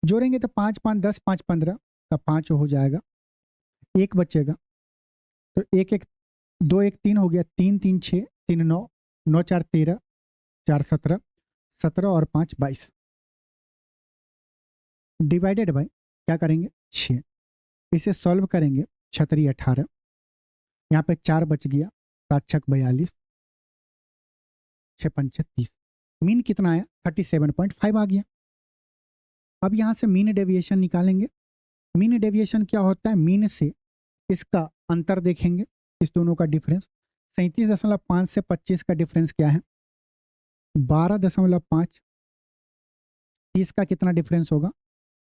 Speaker 1: जोड़ेंगे तो 5 5 10 5 15 का 5 हो जाएगा, 1 बचेगा, तो 1 1 2 1 3 हो गया, 3 3 6 3 9 9 4 13 4 17 17 और 5 22, डिवाइडेड बाय क्या करेंगे 6, इसे सॉल्व करेंगे 6 18, यहाँ पे 4 बच गया, 7 6 42, 6 5 30, मीन कितना आया 37.5 आ गया। अब यहाँ से मीन डेविएशन निकालेंगे। मीन डेविएशन क्या होता है, मीन से इसका अंतर देखेंगे, इस दोनों का डिफरेंस 37.5 से 25 का डिफरेंस क्या है 12.5, 30 का कितना डिफरेंस होगा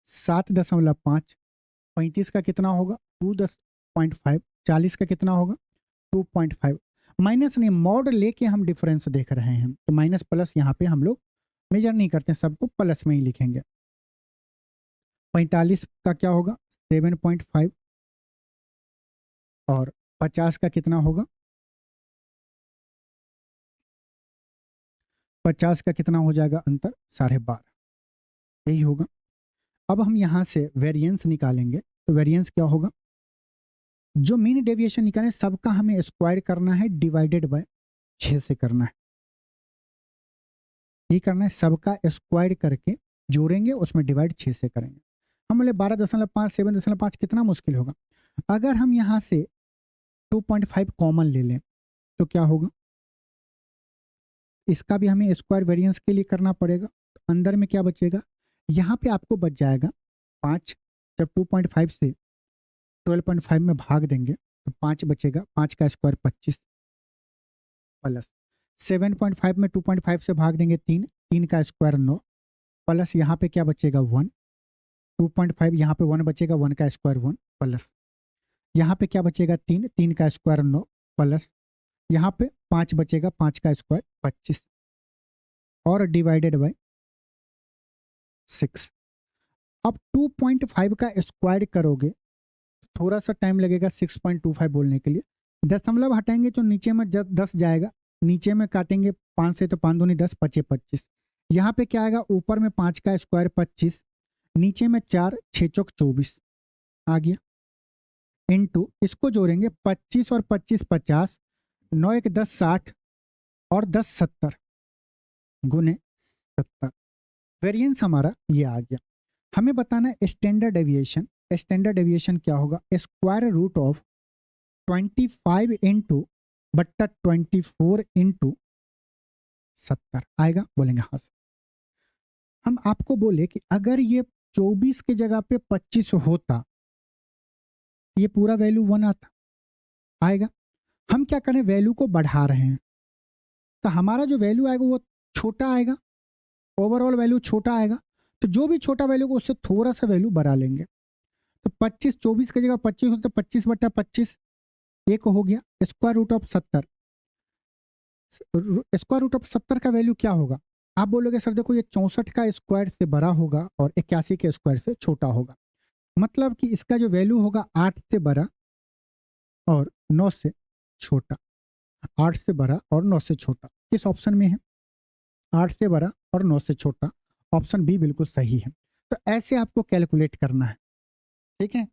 Speaker 1: 7.5, 35 का कितना होगा 2.5, 40 का कितना होगा 2.5, माइनस नहीं मॉड लेके हम डिफरेंस देख रहे हैं, तो माइनस प्लस यहाँ पे हम लोग मेजर नहीं करते, सबको प्लस में ही लिखेंगे। 45 का क्या होगा 7.5 और 50 का कितना होगा 50 का कितना हो जाएगा अंतर 12.5, यही होगा। अब हम यहाँ से वेरिएंस निकालेंगे, तो वेरिएंस क्या होगा, जो मीन डेविएशन निकालें सबका हमें स्क्वायर करना है, डिवाइडेड बाय 6 से करना है, ये करना है, सबका स्क्वायर करके जोड़ेंगे, उसमें डिवाइड 6 से करेंगे। हम बोले 12.5 7.5 कितना मुश्किल होगा। अगर हम यहाँ से 2.5 कॉमन ले लें तो क्या होगा, इसका भी हमें स्क्वायर वेरिएंस के लिए करना पड़ेगा, तो अंदर में क्या बचेगा, यहाँ पे आपको बच जाएगा 5, जब 2.5 से 12.5 में भाग देंगे तो 5 बचेगा, 5 का स्क्वायर 25 प्लस 7.5 में 2.5 से भाग देंगे 3, 3 का स्क्वायर 9 प्लस यहाँ पे क्या बचेगा 1, 2.5 यहाँ पे 1 बचेगा, 1 का स्क्वायर 1 प्लस यहाँ पे क्या बचेगा 3, 3 का स्क्वायर 9 प्लस यहाँ पे 5 बचेगा, 5 का स्क्वायर 25 और डिवाइडेड बाय 6। अब 2.5 का स्क्वायर करोगे थोड़ा सा टाइम लगेगा 6.25 बोलने के लिए, दशमलव हटाएंगे तो नीचे में 10 जाएगा, नीचे में काटेंगे 5 से तो 5 दूनी 10 5 25, यहाँ पे क्या आएगा ऊपर में 5 का स्क्वायर 25, नीचे में 4 6 चौक 24 आ गया, इनटू इसको जोड़ेंगे 25 और 25 50, 9 1 10 60 और 10 70 गुने 70, वेरिएंस हमारा ये आ गया। हमें बताना है स्टैंडर्ड डेविएशन। स्टैंडर्ड डेविएशन क्या होगा, स्क्वायर रूट ऑफ 25 इंटू बट्टा 24 इंटू 70 आएगा, बोलेंगे हाँ सर। हम आपको बोले कि अगर ये 24 के जगह पे 25 होता, ये पूरा वैल्यू 1 आता, आएगा। हम क्या करें, वैल्यू को बढ़ा रहे हैं, तो हमारा जो वैल्यू आएगा वो छोटा आएगा, ओवरऑल वैल्यू छोटा आएगा। तो जो भी छोटा वैल्यू को उससे थोड़ा सा वैल्यू बढ़ा लेंगे। तो 25, 24 की जगह 25 होता, 25 बट्टा 25 एक हो गया। Square root of 70, square root of 70 का वैल्यू क्या होगा? आप बोलोगे सर देखो ये 64 का स्क्वायर से बड़ा होगा और 81 के स्क्वायर से छोटा होगा। मतलब कि इसका जो वैल्यू होगा 8 से बड़ा और 9 से छोटा। 8 से बड़ा और 9 से छोटा किस ऑप्शन में है? 8 से बड़ा और 9 से छोटा, ऑप्शन बी बिल्कुल सही है। तो ऐसे आपको कैलकुलेट करना है, ठीक है।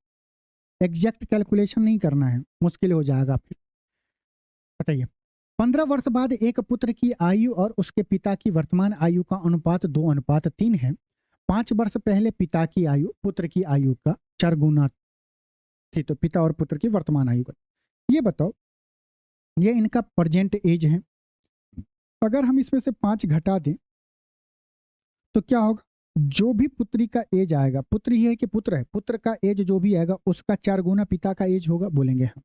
Speaker 1: एग्जैक्ट कैलकुलेशन नहीं करना है, मुश्किल हो जाएगा फिर। बताइए, 15 वर्ष बाद एक पुत्र की आयु और उसके पिता की वर्तमान आयु का अनुपात 2:3 है। 5 वर्ष पहले पिता की आयु पुत्र की आयु का 4 गुना थी। तो पिता और पुत्र की वर्तमान आयु का, ये बताओ, ये इनका प्रेजेंट एज है। अगर हम इसमें से 5 घटा दें तो क्या होगा? जो भी पुत्री का एज आएगा, पुत्र ही है कि पुत्र है, पुत्र का एज जो भी आएगा उसका 4 गुना पिता का एज होगा, बोलेंगे हम।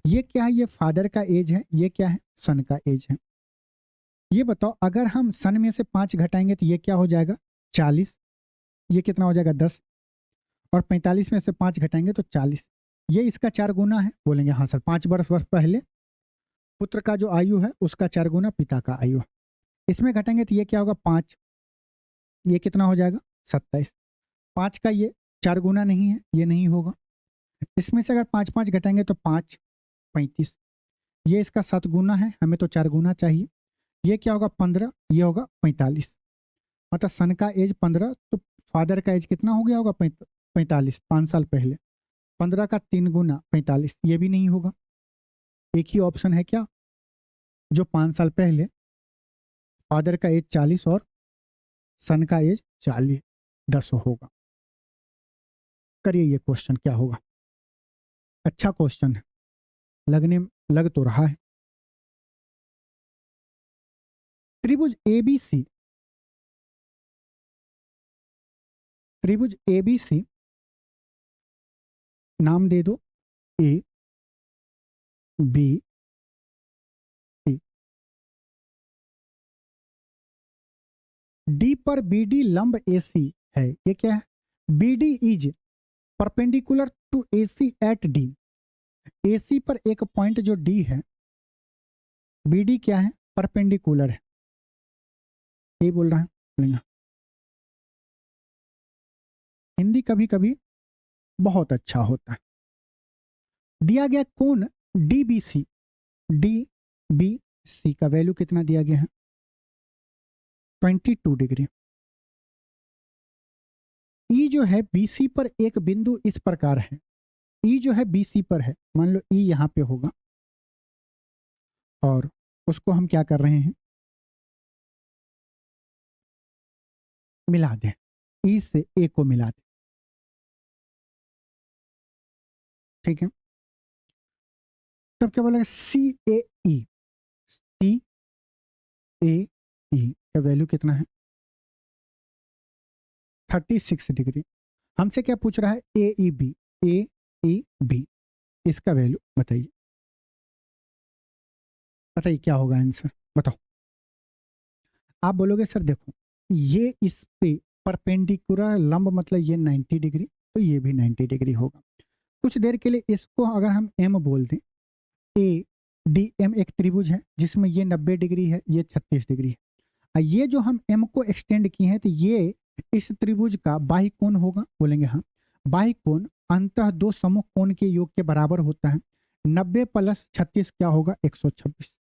Speaker 1: ये क्या है? ये फादर का एज है। ये क्या है? सन का एज है। ये बताओ, अगर हम सन में से 5 घटाएंगे तो ये क्या हो जाएगा? 40। ये कितना हो जाएगा? 10। और 45 में से 5 घटाएंगे तो 40। ये इसका 4 गुना है, बोलेंगे हाँ सर। 5 वर्ष पहले पुत्र का जो आयु है उसका 4 गुना पिता का आयु है। इसमें घटाएंगे तो ये क्या होगा? 5। ये कितना हो जाएगा? 27। 5 का ये 4 गुना नहीं है, ये नहीं होगा। इसमें से अगर 5 5 घटाएंगे तो 5 35। ये इसका 7 गुना है, हमें तो 4 गुना चाहिए। ये क्या होगा? 15। ये होगा 45। मतलब सन का एज 15, तो फादर का एज कितना हो गया होगा? 45, 5 साल पहले। 15 का 3 गुना 45, ये भी नहीं होगा। एक ही ऑप्शन है क्या? जो 5 साल पहले फादर का एज 40 और सन का एज 10 होगा। करिए ये क्वेश्चन क्या होगा। अच्छा क्वेश्चन है, लग तो रहा है। त्रिभुज एबीसी, त्रिभुज एबीसी नाम दे दो, ए बी सी। डी पर बीडी लंब एसी है। ये क्या है? BD is perpendicular to AC at D. AC पर एक पॉइंट जो डी है, बीडी क्या है? परपेंडिकुलर है। ये बोल रहा है, बोलेंगे हिंदी कभी कभी बहुत अच्छा होता है। दिया गया कोण डीबीसी, डीबीसी का वैल्यू कितना दिया गया है? 22 डिग्री। ई जो है बीसी पर एक बिंदु इस प्रकार है। ई जो है बीसी पर है, मान लो ई यहां पे होगा और उसको हम क्या कर रहे हैं? मिला दें, ई से ए को मिला दें, ठीक है। तब क्या बोलेगा? सी ए ई, सी ए ई का वैल्यू कितना है? 36 डिग्री। हमसे क्या पूछ रहा है? ए ई बी, ए ई बी, इसका वैल्यू बताइए। बताइए क्या होगा आंसर, बताओ। आप बोलोगे सर देखो ये इस पे परपेंडिकुलर लंब, मतलब ये 90 डिग्री, तो ये भी 90 डिग्री होगा। कुछ देर के लिए इसको अगर हम एम बोल दें, ए डी एम एक त्रिभुज है जिसमें ये 90 डिग्री है, ये 36 डिग्री है। ये जो हम एम को एक्सटेंड किए हैं तो ये इस त्रिभुज का बाह्य कोण होगा, बोलेंगे हाँ। बाह्य कोण अंतः दो समूह कोण के योग के बराबर होता है। 90 प्लस 36 क्या होगा? 126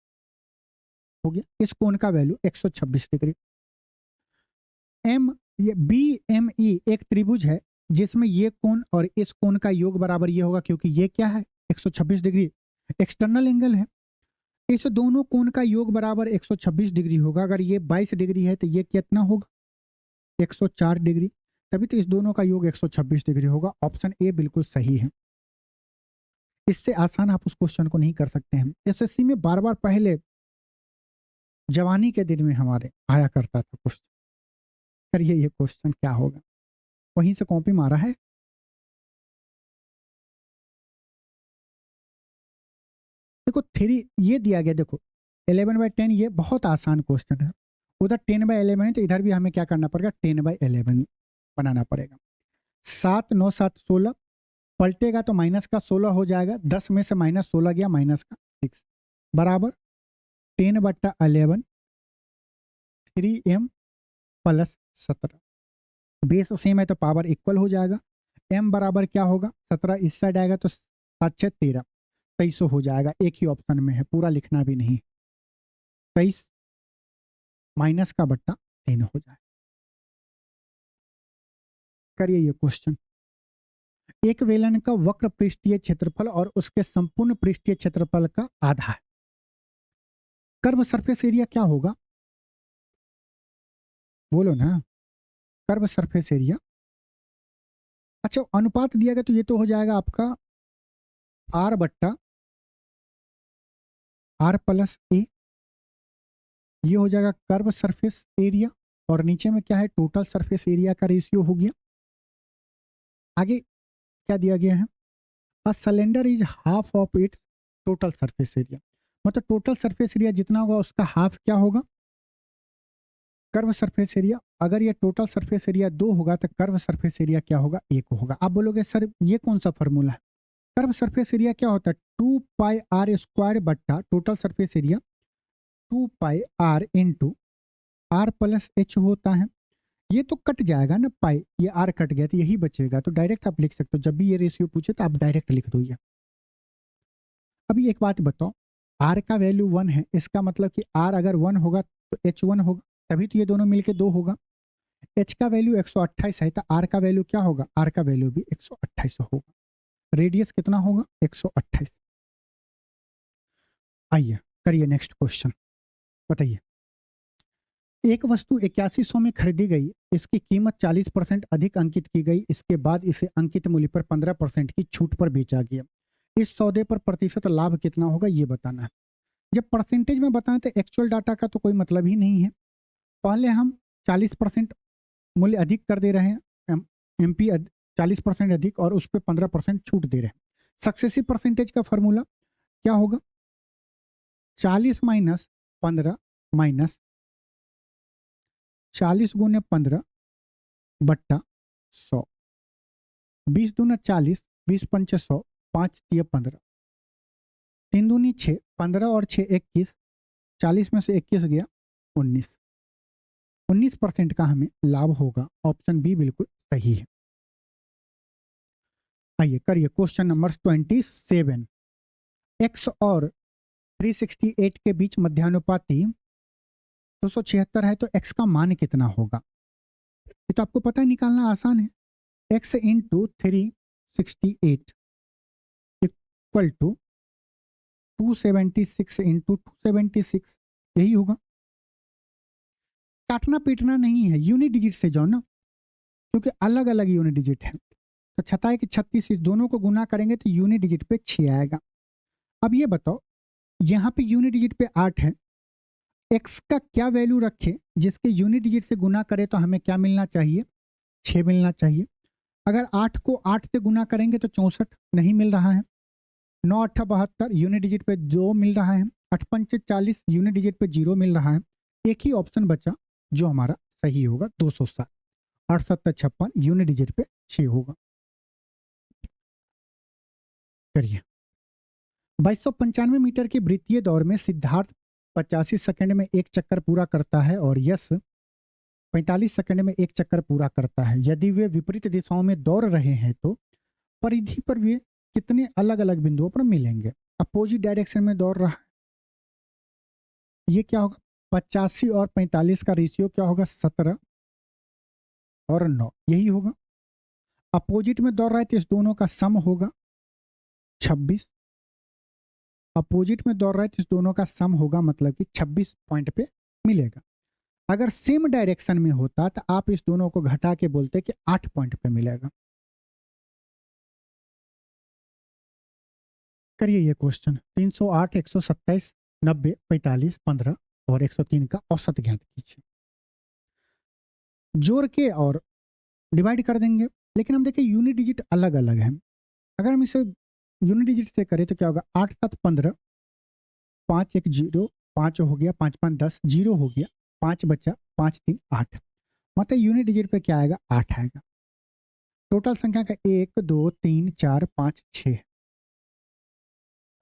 Speaker 1: हो गया। इस कोण का वैल्यू 126 डिग्री। एम, ये बी एम ई एक त्रिभुज है जिसमें ये कोण और इस कोण का योग बराबर ये होगा, क्योंकि ये क्या है? 126 डिग्री एक्सटर्नल एंगल है। इस दोनों कोण का योग बराबर 126 डिग्री होगा। अगर ये 22 डिग्री है तो ये कितना होगा? 104 डिग्री। तभी तो इस दोनों का योग 126 डिग्री होगा। ऑप्शन ए बिल्कुल सही है। इससे आसान आप उस क्वेश्चन को नहीं कर सकते हैं। एसएससी में बार बार पहले जवानी के दिन में हमारे आया करता था क्वेश्चन। करिए ये क्वेश्चन क्या होगा, वहीं से कॉपी मारा है। देखो थ्री ये दिया गया, देखो 11/10 ये बहुत आसान क्वेश्चन है। उधर 10/11 है तो इधर भी हमें क्या करना पड़ेगा, 10/11 बनाना पड़ेगा। 7 9 7 16 पलटेगा तो माइनस का 16 हो जाएगा, 10 में से -16 गया, माइनस का 6 बराबर 10/11 3m + 17। बेस सेम है तो पावर इक्वल हो जाएगा। m बराबर क्या होगा, 17 इस साइड आएगा तो 7 6 13 2300 हो जाएगा। एक ही ऑप्शन में है, पूरा लिखना भी नहीं। 23 माइनस का बट्टा 3 हो जाए। करिए ये क्वेश्चन। एक बेलन का वक्र पृष्ठीय क्षेत्रफल और उसके संपूर्ण पृष्ठीय क्षेत्रफल का आधा है। कर्व सरफेस एरिया क्या होगा, बोलो ना। कर्व सरफेस एरिया, अच्छा अनुपात दिया गया तो ये तो हो जाएगा आपका r/r+a, ये हो जाएगा कर्व सरफेस एरिया। और नीचे में क्या है, टोटल सरफेस एरिया का रेशियो हो गया। आगे क्या दिया गया है, a cylinder is half of its total surface area, मतलब टोटल सरफेस एरिया जितना होगा उसका हाफ क्या होगा, कर्व सरफेस एरिया। अगर ये टोटल सरफेस एरिया 2 होगा तो कर्व सरफेस एरिया क्या होगा, 1 होगा। आप बोलोगे सर ये कौन सा फॉर्मूला है, कर्व सरफेस एरिया क्या होता है, 2πr² total surface area 2πr × r+h होता है। ये तो कट जाएगा ना, पाई ये r कट गया तो यही बचेगा, तो डायरेक्ट आप लिख सकते हो। जब भी ये रेशियो पूछे तो आप डायरेक्ट लिख दो ये। अभी एक बात बताओ, r का वैल्यू 1 है, इसका मतलब कि r अगर 1 होगा तो h 1 होगा, तभी तो ये दोनों मिलके 2 होगा। h का वैल्यू 128 है तो r का वैल्यू क्या होगा, r का वैल्यू भी 128 होगा। रेडियस कितना होगा, 128। आइए करिए नेक्स्ट क्वेश्चन। बताइए, एक वस्तु 8100 में खरीदी गई, इसकी कीमत 40% अधिक अंकित की गई, इसके बाद इसे अंकित मूल्य पर 15% की छूट पर बेचा गया। इस सौदे पर प्रतिशत लाभ कितना होगा ये बताना है। जब परसेंटेज में बताएं तो एक्चुअल डाटा का तो कोई मतलब ही नहीं है। पहले हम 40% मूल्य अधिक कर दे रहे हैं, MP 40% अधिक और उस पर 15% छूट दे रहे हैं। सक्सेसिव परसेंटेज का फॉर्मूला क्या होगा, 40 - 15 - 40 × 15 / 100, 20 दूना 40, 20 पंचे 100, 5 तिया 15, 3 दूनी 6, 15 और 6 21, 40 में से 21 गया 19। 19% का हमें लाभ होगा। ऑप्शन बी बिल्कुल सही है। आइए करिए क्वेश्चन नंबर 27। x और 368 के बीच मध्यानुपाती 276 है तो x का मान कितना होगा। ये तो आपको पता है, निकालना आसान है। x × 368 इक्वल टू 276 × 276, यही होगा। काटना पीटना नहीं है, यूनिट डिजिट से जाओ ना, क्योंकि अलग अलग यूनिट डिजिट है। तो 27 की 36 इस दोनों को गुना करेंगे तो यूनिट डिजिट पे 6 आएगा। अब ये बताओ, यहाँ पे यूनिट डिजिट पे 8 है, x का क्या वैल्यू रखे जिसके यूनिट डिजिट से गुना करे तो हमें क्या मिलना चाहिए, 6 मिलना चाहिए। अगर 8 को 8 से गुना करेंगे तो 64 नहीं मिल रहा है। 9 8 72 यूनिट डिजिट पे 2 मिल रहा है। 8 पंचे 40 यूनिट डिजिट पे 0 मिल रहा है। एक ही ऑप्शन बचा जो हमारा सही होगा, 207। 8 7 56 यूनिट डिजिट पे 6 होगा। करिए, 2295 मीटर के वृत्तीय दौड़ में सिद्धार्थ 85 सेकंड में एक चक्कर पूरा करता है और यश 45 सेकंड में एक चक्कर पूरा करता है। यदि वे विपरीत दिशाओं में दौड़ रहे हैं तो परिधि पर वे कितने अलग अलग बिंदुओं पर मिलेंगे। अपोजिट डायरेक्शन में दौड़ रहा है, ये क्या होगा, 85 और 45 का रेशियो क्या होगा, 17 और 9, यही होगा। अपोजिट में दौड़ रहा है तो इस दोनों का सम होगा 26। अपोजिट में दौड़ रहा है तो इस दोनों का सम होगा, मतलब कि 26 पॉइंट पे मिलेगा। अगर सेम डायरेक्शन में होता तो आप इस दोनों को घटा के बोलते कि 8 पॉइंट पे मिलेगा। करिए ये क्वेश्चन 308, 127, 90, 45, 15 और 103 का औसत ज्ञात कीजिए। जोड़ के और डिवाइड कर देंगे, लेकिन हम देखें यूनिट डिजिट अलग अलग है। अगर हम इसे यूनिट डिजिट से करें तो क्या होगा, 8 7 15, 5 1 0, 5 हो गया, 5 5 10, 0 हो गया, 5 बचा, 5 3 8, मतलब यूनिट डिजिट पे क्या आएगा, 8 आएगा। टोटल संख्या का 1 2 3 4 5 6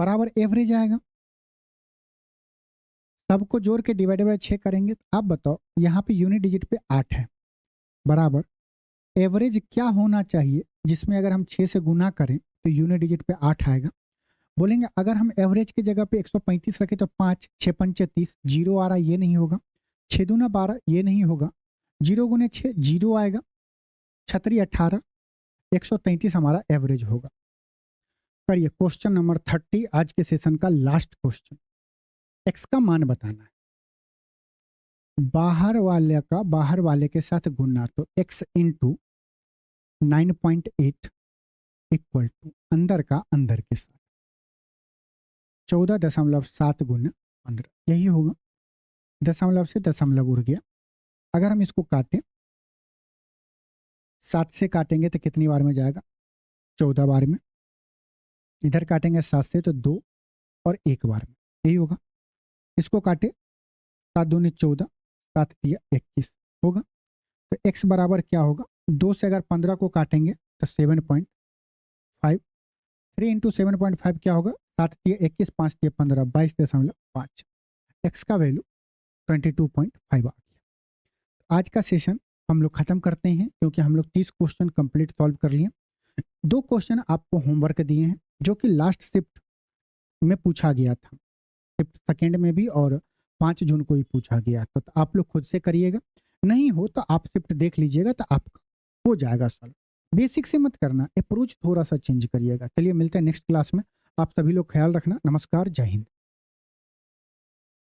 Speaker 1: बराबर एवरेज आएगा। सबको जोड़ के डिवाइडेड बाय 6 करेंगे। आप बताओ यहाँ पे यूनिट डिजिट पे 8 है, बराबर एवरेज क्या होना चाहिए जिसमें अगर हम 6 से गुना करें तो यूनिट डिजिट पे 8 आएगा। बोलेंगे अगर हम एवरेज की जगह पे 135 रखें तो 5 6 पंचे 30, 0 आ रहा, ये नहीं होगा। 6 दूना 12, ये नहीं होगा। 0 गुने 6 0 आएगा। 6 18, 133 हमारा एवरेज होगा। करिए क्वेश्चन नंबर 30, आज के सेशन का लास्ट क्वेश्चन। एक्स का मान बताना है। बाहर वाले के साथ गुना, तो x इंटू 9.8 इक्वल टू अंदर का अंदर के साथ 14.7 गुना 15, यही होगा। दशमलव से दशमलव उड़ गया। अगर हम इसको काटें, 7 से काटेंगे तो कितनी बार में जाएगा, 14 बार में। इधर काटेंगे 7 से तो 2 और 1 बार में, यही होगा। इसको काटे, 7 दूनी 14, 7 दिया 21 होगा। तो x बराबर क्या होगा, 2 से अगर 15 को काटेंगे तो 7.5, 3 इंटू 7.5 क्या होगा, 7 दिए 21, 5 दिए 15, 22.5। x का वैल्यू 22.5 आ गया। आज का सेशन हम लोग खत्म करते हैं, क्योंकि हम लोग 30 क्वेश्चन कंप्लीट सॉल्व कर लिए। 2 क्वेश्चन आपको होमवर्क दिए हैं जो कि लास्ट शिफ्ट में पूछा गया था, शिफ्ट सेकेंड में भी, और 5 जून को ही पूछा गया था। तो आप लोग खुद से करिएगा, नहीं हो तो आप शिफ्ट देख लीजिएगा, तो आपका हो जाएगा सॉल्व। बेसिक से मत करना, अप्रोच थोड़ा सा चेंज करिएगा। चलिए मिलते हैं नेक्स्ट क्लास में। आप सभी लोग ख्याल रखना। नमस्कार, जय हिंद।